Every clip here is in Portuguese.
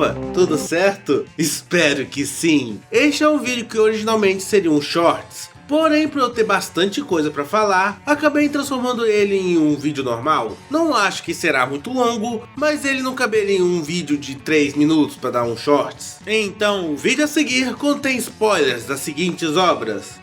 Opa, tudo certo? Espero que sim! Este é um vídeo que originalmente seria um shorts, porém por eu ter bastante coisa pra falar, acabei transformando ele em um vídeo normal. Não acho que será muito longo, mas ele não caberia em um vídeo de 3 minutos pra dar um shorts. Então o vídeo a seguir contém spoilers das seguintes obras.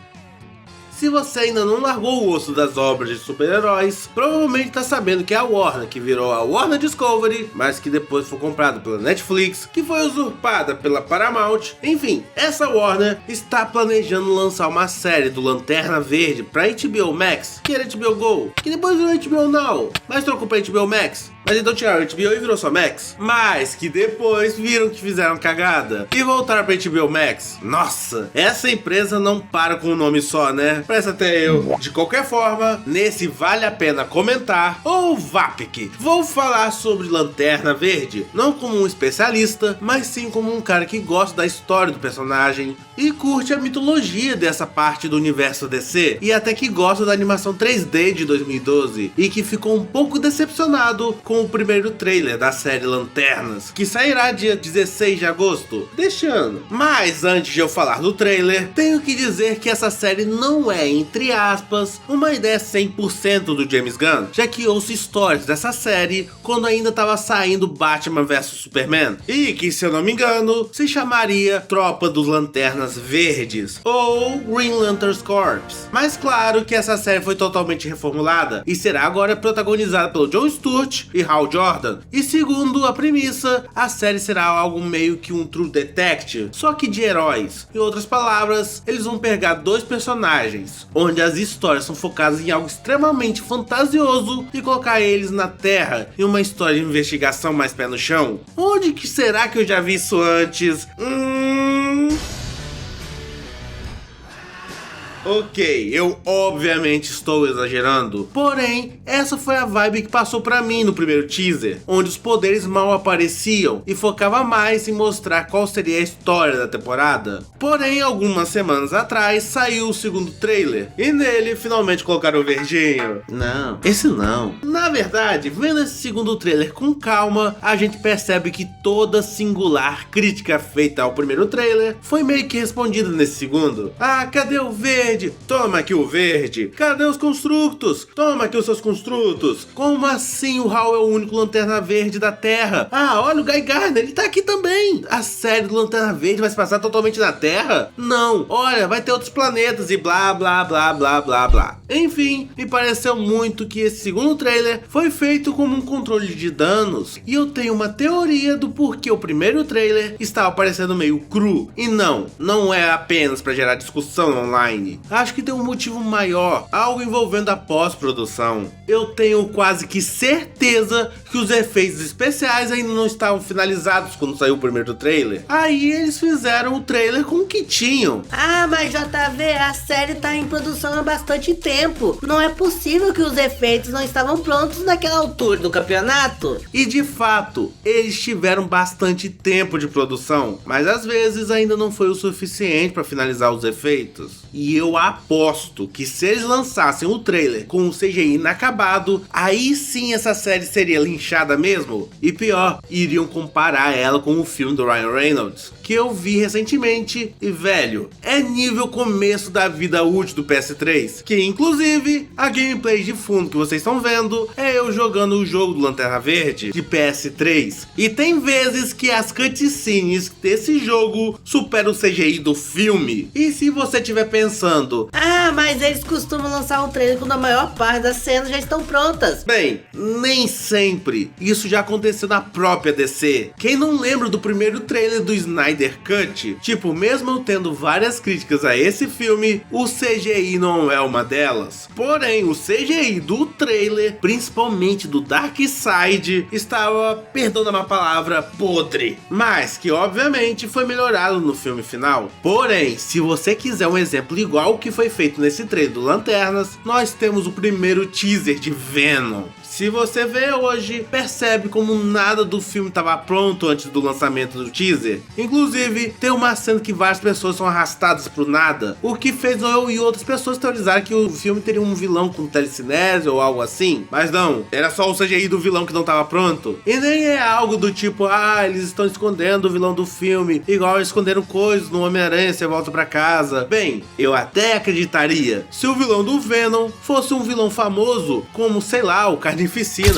Se você ainda não largou o osso das obras de super-heróis, provavelmente tá sabendo que é a Warner, que virou a Warner Discovery, mas que depois foi comprada pela Netflix, que foi usurpada pela Paramount. Enfim, essa Warner está planejando lançar uma série do Lanterna Verde pra HBO Max, que era HBO Go, que depois virou HBO Now, mas trocou pra HBO Max. Mas então tiraram o HBO e virou só Max. Mas que depois viram que fizeram cagada e voltaram pra HBO Max. Nossa, essa empresa não para com um nome só, né? Parece até eu. De qualquer forma, nesse Vale a Pena Comentar, ou VAPIC, vou falar sobre Lanterna Verde. Não como um especialista, mas sim como um cara que gosta da história do personagem e curte a mitologia dessa parte do universo DC. E até que gosta da animação 3D de 2012 e que ficou um pouco decepcionado com o primeiro trailer da série Lanternas, que sairá dia 16 de agosto deste ano. Mas antes de eu falar do trailer, tenho que dizer que essa série não é, entre aspas, uma ideia 100% do James Gunn, já que ouço histórias dessa série quando ainda estava saindo Batman vs Superman, e que, se eu não me engano, se chamaria Tropa dos Lanternas Verdes, ou Green Lantern Corps. Mas claro que essa série foi totalmente reformulada e será agora protagonizada pelo Jon Stewart e Hal Jordan. E segundo a premissa, a série será algo meio que um True Detective, só que de heróis. Em outras palavras, eles vão pegar dois personagens, onde as histórias são focadas em algo extremamente fantasioso, e colocar eles na Terra em uma história de investigação mais pé no chão. Onde que será que eu já vi isso antes? Ok, eu obviamente estou exagerando, porém, essa foi a vibe que passou pra mim no primeiro teaser, onde os poderes mal apareciam e focava mais em mostrar qual seria a história da temporada. Porém, algumas semanas atrás, saiu o segundo trailer, e nele finalmente colocaram o verdinho. Não, esse não. Na verdade, vendo esse segundo trailer com calma, a gente percebe que toda singular crítica feita ao primeiro trailer foi meio que respondida nesse segundo. Ah, cadê o verde? Toma aqui o verde. Cadê os construtos? Toma aqui os seus construtos. Como assim o Hal é o único Lanterna Verde da Terra? Ah, olha o Guy Gardner, ele tá aqui também. A série do Lanterna Verde vai se passar totalmente na Terra? Não. Olha, vai ter outros planetas e blá blá blá blá blá blá. Enfim, me pareceu muito que esse segundo trailer foi feito como um controle de danos, e eu tenho uma teoria do porquê o primeiro trailer estava parecendo meio cru. E não é apenas para gerar discussão online. Acho que tem um motivo maior, algo envolvendo a pós-produção. Eu tenho quase que certeza que os efeitos especiais ainda não estavam finalizados quando saiu o primeiro trailer. Aí eles fizeram o trailer com o que tinham. Ah, mas JV, a série tá em produção há bastante tempo. Não é possível que os efeitos não estavam prontos naquela altura do campeonato. E de fato, eles tiveram bastante tempo de produção, mas às vezes ainda não foi o suficiente para finalizar os efeitos. E eu aposto que se eles lançassem o trailer com o CGI inacabado, aí sim essa série seria linchada mesmo. E pior, iriam comparar ela com o filme do Ryan Reynolds, que eu vi recentemente, e velho, é nível começo da vida útil do PS3, que inclusive a gameplay de fundo que vocês estão vendo é eu jogando o jogo do Lanterna Verde de PS3, e tem vezes que as cutscenes desse jogo superam o CGI do filme. E se você estiver pensando, ah, mas eles costumam lançar um trailer quando a maior parte das cenas já estão prontas. Bem, nem sempre. Isso já aconteceu na própria DC. Quem não lembra do primeiro trailer do Snyder Cut? Tipo, mesmo eu tendo várias críticas a esse filme, o CGI não é uma delas. Porém, o CGI do trailer, principalmente do Darkseid, estava, perdão da má palavra, podre. Mas que obviamente foi melhorado no filme final. Porém, se você quiser um exemplo igual ao que foi feito nesse trailer do Lanternas, nós temos o primeiro teaser de Venom. se você vê hoje, percebe como nada do filme estava pronto antes do lançamento do teaser. Inclusive, tem uma cena que várias pessoas são arrastadas pro nada, o que fez eu e outras pessoas teorizarem que o filme teria um vilão com telecinese ou algo assim. Mas não, era só o CGI do vilão que não estava pronto. E nem é algo do tipo, eles estão escondendo o vilão do filme, igual esconderam coisas no Homem-Aranha Você Volta Pra Casa. Bem, eu até acreditaria se o vilão do Venom fosse um vilão famoso, como, sei lá, o Carnificina,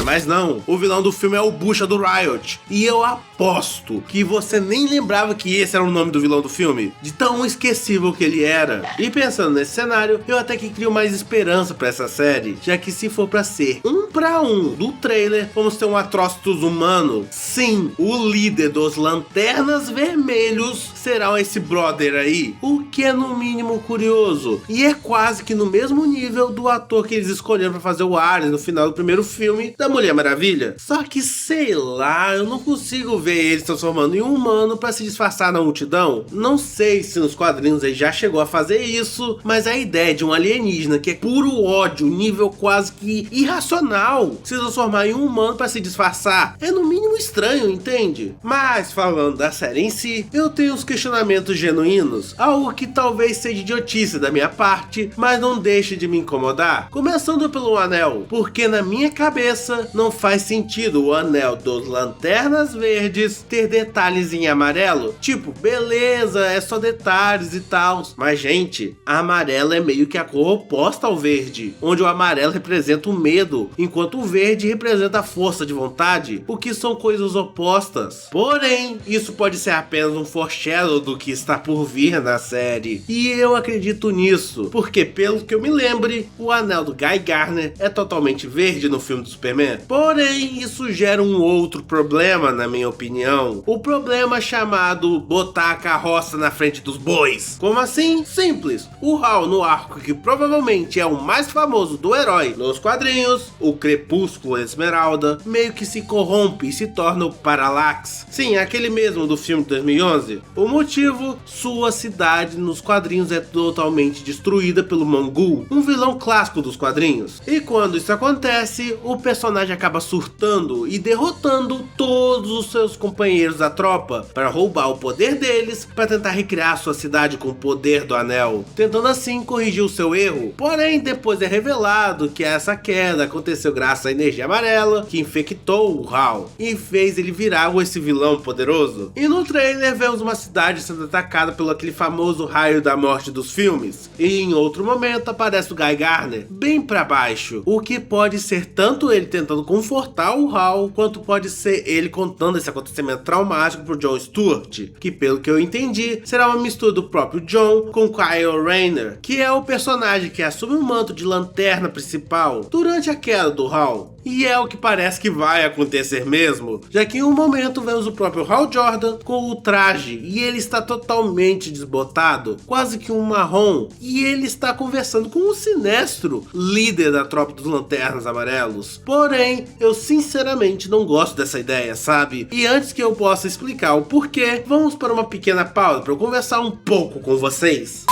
mas não. O vilão do filme é o Bucha do Riot. E eu aposto que você nem lembrava que esse era o nome do vilão do filme, de tão esquecível que ele era. E pensando nesse cenário, eu até que crio mais esperança pra essa série, já que se for pra ser 1 para 1 do trailer, vamos ter um Atrocitus humano. Sim, o líder dos Lanternas Vermelhos será esse brother aí, o que é no mínimo curioso. E é quase que no mesmo nível do ator que eles escolheram pra fazer o Ares no final do primeiro filme da Mulher Maravilha. Só que sei lá, eu não consigo ver ele se transformando em um humano pra se disfarçar na multidão. Não sei se nos quadrinhos ele já chegou a fazer isso, mas a ideia de um alienígena que é puro ódio, nível quase que irracional, se transformar em um humano pra se disfarçar, é no mínimo estranho, entende? Mas falando da série em si, eu tenho uns questionamentos genuínos, algo que talvez seja idiotice da minha parte, mas não deixe de me incomodar. Começando pelo anel, porque na minha cabeça não faz sentido o anel dos Lanternas Verdes ter detalhes em amarelo. Tipo, beleza, é só detalhes e tal, mas gente, a amarela é meio que a cor oposta ao verde, onde o amarelo representa o medo, enquanto o verde representa a força de vontade, o que são coisas opostas. Porém, isso pode ser apenas um foreshadow do que está por vir na série, e eu acredito nisso, porque pelo que eu me lembre, o anel do Guy Gardner é totalmente verde no filme do Superman. Porém, isso gera um outro problema, na minha opinião, o problema chamado botar a carroça na frente dos bois. Como assim? Simples, o Hal no arco que provavelmente é o mais famoso do herói nos quadrinhos, o Crepúsculo Esmeralda, meio que se corrompe e se torna o Parallax. Sim, aquele mesmo do filme de 2011. O motivo? Sua cidade nos quadrinhos é totalmente destruída pelo Mongul, um vilão clássico dos quadrinhos. E quando isso acontece, o personagem acaba surtando e derrotando todos os seus companheiros da tropa para roubar o poder deles, para tentar recriar sua cidade com o poder do anel, tentando assim corrigir o seu erro. Porém, depois é revelado que essa queda aconteceu graças à energia amarela que infectou o Hal e fez ele virar esse vilão poderoso. E no trailer vemos uma cidade sendo atacada pelo aquele famoso raio da morte dos filmes, e em outro momento aparece o Guy Gardner bem pra baixo, o que pode ser tanto ele tentando confortar o Hal, quanto pode ser ele contando esse acontecimento traumático pro John Stewart, que pelo que eu entendi, será uma mistura do próprio John com Kyle Rayner, que é o personagem que assume o manto de lanterna principal durante a queda do Hal. E é o que parece que vai acontecer mesmo, já que em um momento vemos o próprio Hal Jordan com o traje e ele está totalmente desbotado, quase que um marrom, e ele está conversando com o Sinestro, líder da tropa dos Lanternas Amarelos. Porém, eu sinceramente não gosto dessa ideia, sabe? E antes que eu possa explicar o porquê, vamos para uma pequena pausa para eu conversar um pouco com vocês.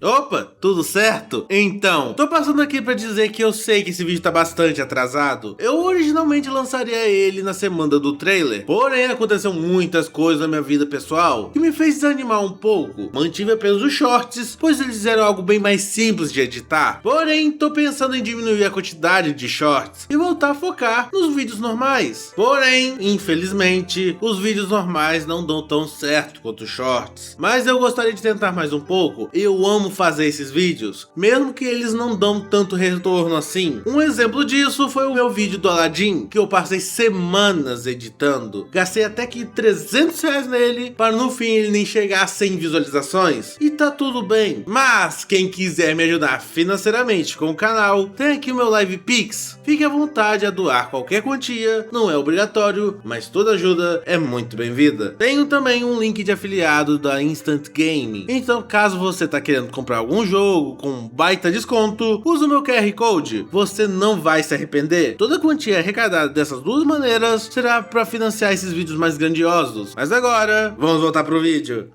Opa, tudo certo? Então, tô passando aqui pra dizer que eu sei que esse vídeo tá bastante atrasado. Eu originalmente lançaria ele na semana do trailer, porém aconteceu muitas coisas na minha vida pessoal que me fez desanimar um pouco. Mantive apenas os shorts, pois eles eram algo bem mais simples de editar. Porém, tô pensando em diminuir a quantidade de shorts e voltar a focar nos vídeos normais. Porém, infelizmente, os vídeos normais não dão tão certo quanto os shorts. Mas eu gostaria de tentar mais um pouco. Eu amo fazer esses vídeos, mesmo que eles não dão tanto retorno assim. Um exemplo disso foi o meu vídeo do Aladdin, que eu passei semanas editando. Gastei até que R$300 nele, para no fim ele nem chegar a 100 visualizações. E tá tudo bem. Mas quem quiser me ajudar financeiramente com o canal, tem aqui o meu Live Pix. Fique à vontade a doar qualquer quantia, não é obrigatório, mas toda ajuda é muito bem-vinda. Tenho também um link de afiliado da Instant Gaming, então caso você tá querendo comprar algum jogo com um baita desconto, usa o meu QR Code, você não vai se arrepender. Toda a quantia arrecadada dessas duas maneiras será para financiar esses vídeos mais grandiosos. Mas agora, vamos voltar pro vídeo.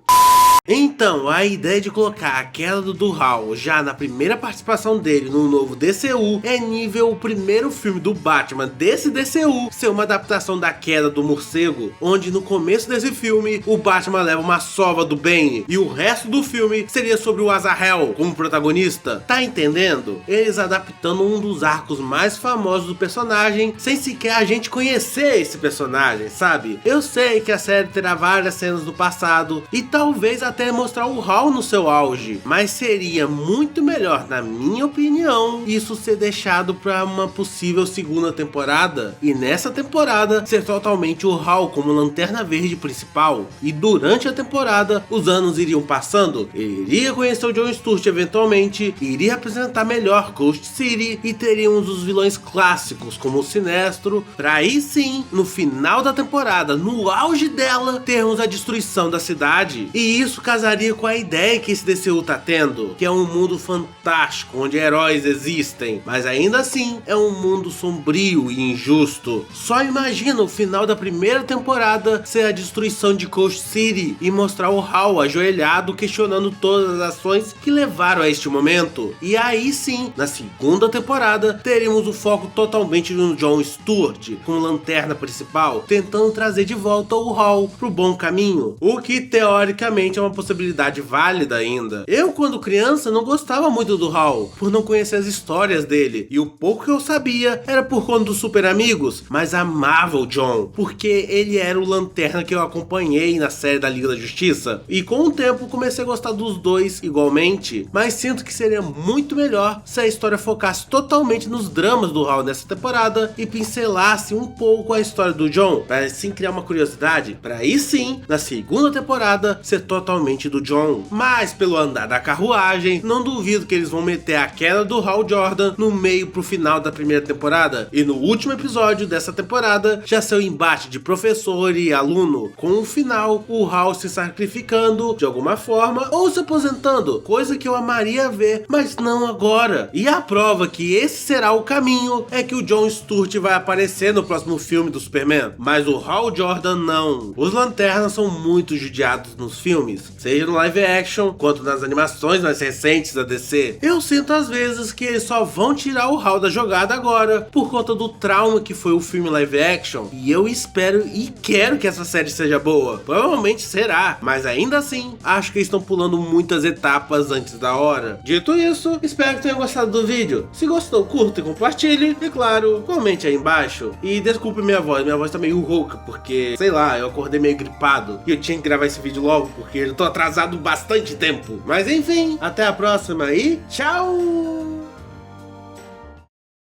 Então, a ideia de colocar a queda do Hal já na primeira participação dele no novo DCU é nível o primeiro filme do Batman desse DCU ser uma adaptação da queda do morcego, onde no começo desse filme o Batman leva uma sova do Bane e o resto do filme seria sobre o Azrael como protagonista. Tá entendendo? Eles adaptando um dos arcos mais famosos do personagem sem sequer a gente conhecer esse personagem, sabe? Eu sei que a série terá várias cenas do passado e talvez até mostrar o Hal no seu auge, mas seria muito melhor, na minha opinião, isso ser deixado para uma possível segunda temporada e nessa temporada ser totalmente o Hal como Lanterna Verde principal, e durante a temporada os anos iriam passando, ele iria conhecer o John Stewart eventualmente, iria apresentar melhor Ghost City e teríamos os vilões clássicos como o Sinestro, pra aí sim, no final da temporada, no auge dela, termos a destruição da cidade. E isso casaria com a ideia que esse DCU tá tendo, que é um mundo fantástico, onde heróis existem, mas ainda assim é um mundo sombrio e injusto. Só imagina o final da primeira temporada ser a destruição de Ghost City e mostrar o Hal ajoelhado questionando todas as ações que levaram a este momento. E aí sim, na segunda temporada, teríamos o foco totalmente no John Stewart, como lanterna principal, tentando trazer de volta o Hal pro bom caminho, o que teoricamente é uma possibilidade válida ainda. Eu, quando criança, não gostava muito do Hal, por não conhecer as histórias dele, e o pouco que eu sabia era por conta dos Super Amigos, mas amava o John, porque ele era o lanterna que eu acompanhei na série da Liga da Justiça, e com o tempo comecei a gostar dos dois igualmente, mas sinto que seria muito melhor se a história focasse totalmente nos dramas do Hal nessa temporada e pincelasse um pouco a história do John, para assim criar uma curiosidade, para aí sim, na segunda temporada, ser totalmente do John. Mas pelo andar da carruagem, não duvido que eles vão meter a queda do Hal Jordan no meio pro final da primeira temporada, e no último episódio dessa temporada já ser o embate de professor e aluno, com o final o Hal se sacrificando de alguma forma ou se aposentando, coisa que eu amaria ver, mas não agora. E a prova que esse será o caminho é que o John Stewart vai aparecer no próximo filme do Superman, mas o Hal Jordan não. Os lanternas são muito judiados nos filmes, seja no live action quanto nas animações mais recentes da DC. Eu sinto às vezes que eles só vão tirar o Hal da jogada agora por conta do trauma que foi o filme live action, e eu espero e quero que essa série seja boa. Provavelmente será, mas ainda assim acho que eles estão pulando muitas etapas antes da hora. Dito isso, espero que tenham gostado do vídeo. Se gostou, curta e compartilhe, e claro, comente aí embaixo. E desculpe minha voz tá meio rouca, porque, sei lá, eu acordei meio gripado e eu tinha que gravar esse vídeo logo, porque eu tô atrasado bastante tempo. Mas enfim, até a próxima e tchau!